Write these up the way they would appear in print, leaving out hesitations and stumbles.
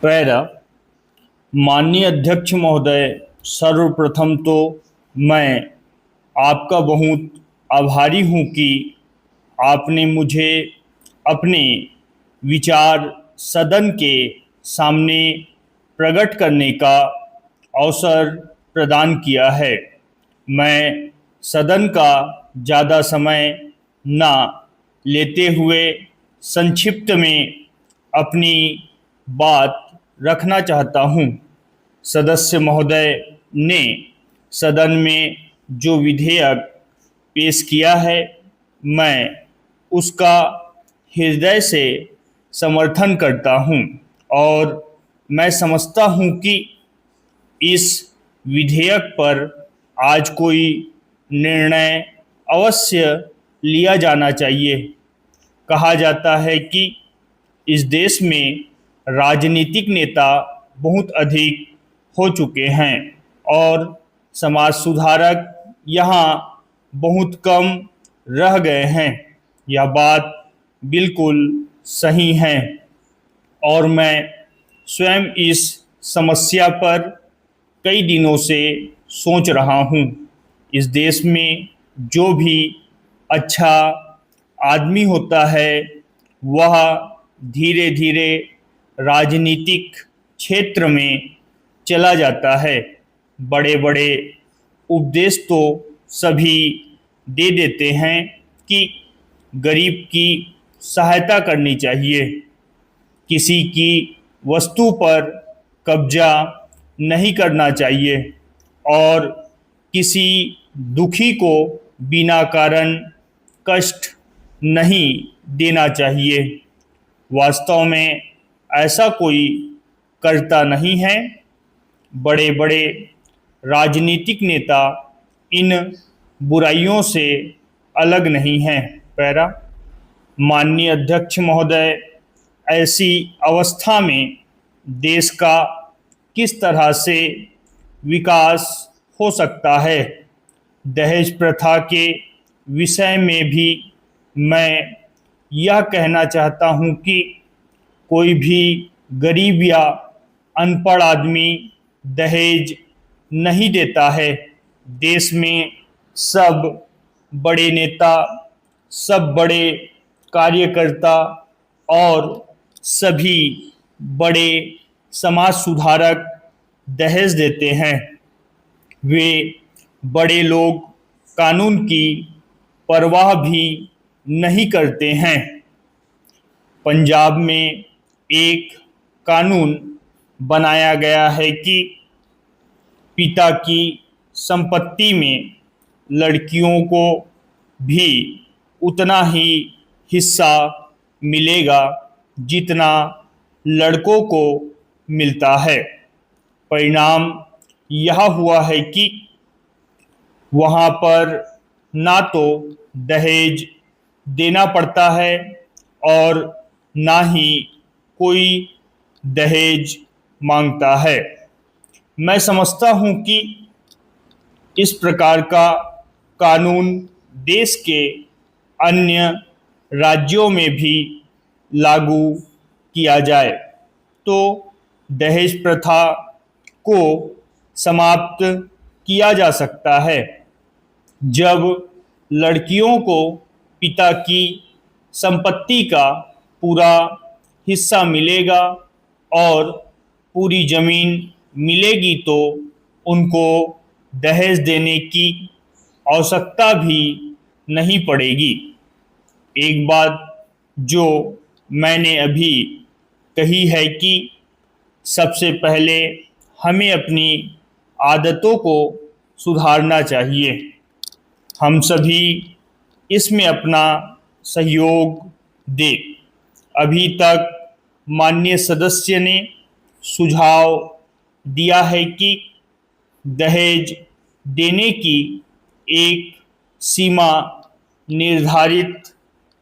Para. माननीय अध्यक्ष महोदय, सर्वप्रथम तो मैं आपका बहुत आभारी हूँ कि आपने मुझे अपने विचार सदन के सामने प्रकट करने का अवसर प्रदान किया है। मैं सदन का ज़्यादा समय ना लेते हुए संक्षिप्त में अपनी बात रखना चाहता हूँ। सदस्य महोदय ने सदन में जो विधेयक पेश किया है, मैं उसका हृदय से समर्थन करता हूँ और मैं समझता हूँ कि इस विधेयक पर आज कोई निर्णय अवश्य लिया जाना चाहिए। कहा जाता है कि इस देश में राजनीतिक नेता बहुत अधिक हो चुके हैं और समाज सुधारक यहाँ बहुत कम रह गए हैं। यह बात बिल्कुल सही है और मैं स्वयं इस समस्या पर कई दिनों से सोच रहा हूँ। इस देश में जो भी अच्छा आदमी होता है वह धीरे धीरे राजनीतिक क्षेत्र में चला जाता है। बड़े बड़े उपदेश तो सभी दे देते हैं कि गरीब की सहायता करनी चाहिए, किसी की वस्तु पर कब्जा नहीं करना चाहिए और किसी दुखी को बिना कारण कष्ट नहीं देना चाहिए। वास्तव में ऐसा कोई करता नहीं है। बड़े बड़े राजनीतिक नेता इन बुराइयों से अलग नहीं हैं। पैरा। माननीय अध्यक्ष महोदय, ऐसी अवस्था में देश का किस तरह से विकास हो सकता है? दहेज प्रथा के विषय में भी मैं यह कहना चाहता हूँ कि कोई भी गरीब या अनपढ़ आदमी दहेज नहीं देता है। देश में सब बड़े नेता, सब बड़े कार्यकर्ता और सभी बड़े समाज सुधारक दहेज देते हैं। वे बड़े लोग कानून की परवाह भी नहीं करते हैं। पंजाब में एक कानून बनाया गया है कि पिता की संपत्ति में लड़कियों को भी उतना ही हिस्सा मिलेगा जितना लड़कों को मिलता है। परिणाम यह हुआ है कि वहाँ पर ना तो दहेज देना पड़ता है और ना ही कोई दहेज मांगता है। मैं समझता हूँ कि इस प्रकार का कानून देश के अन्य राज्यों में भी लागू किया जाए तो दहेज प्रथा को समाप्त किया जा सकता है। जब लड़कियों को पिता की संपत्ति का पूरा हिस्सा मिलेगा और पूरी ज़मीन मिलेगी तो उनको दहेज देने की आवश्यकता भी नहीं पड़ेगी। एक बात जो मैंने अभी कही है कि सबसे पहले हमें अपनी आदतों को सुधारना चाहिए। हम सभी इसमें अपना सहयोग दें। अभी तक माननीय सदस्य ने सुझाव दिया है कि दहेज देने की एक सीमा निर्धारित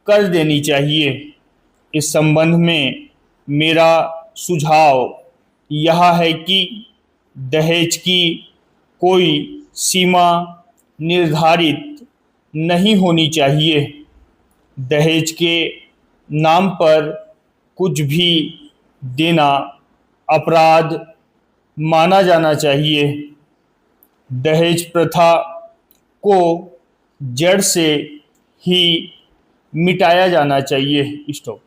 कर देनी चाहिए। इस संबंध में मेरा सुझाव यह है कि दहेज की कोई सीमा निर्धारित नहीं होनी चाहिए। दहेज के नाम पर कुछ भी देना अपराध माना जाना चाहिए। दहेज प्रथा को जड़ से ही मिटाया जाना चाहिए। स्टॉप।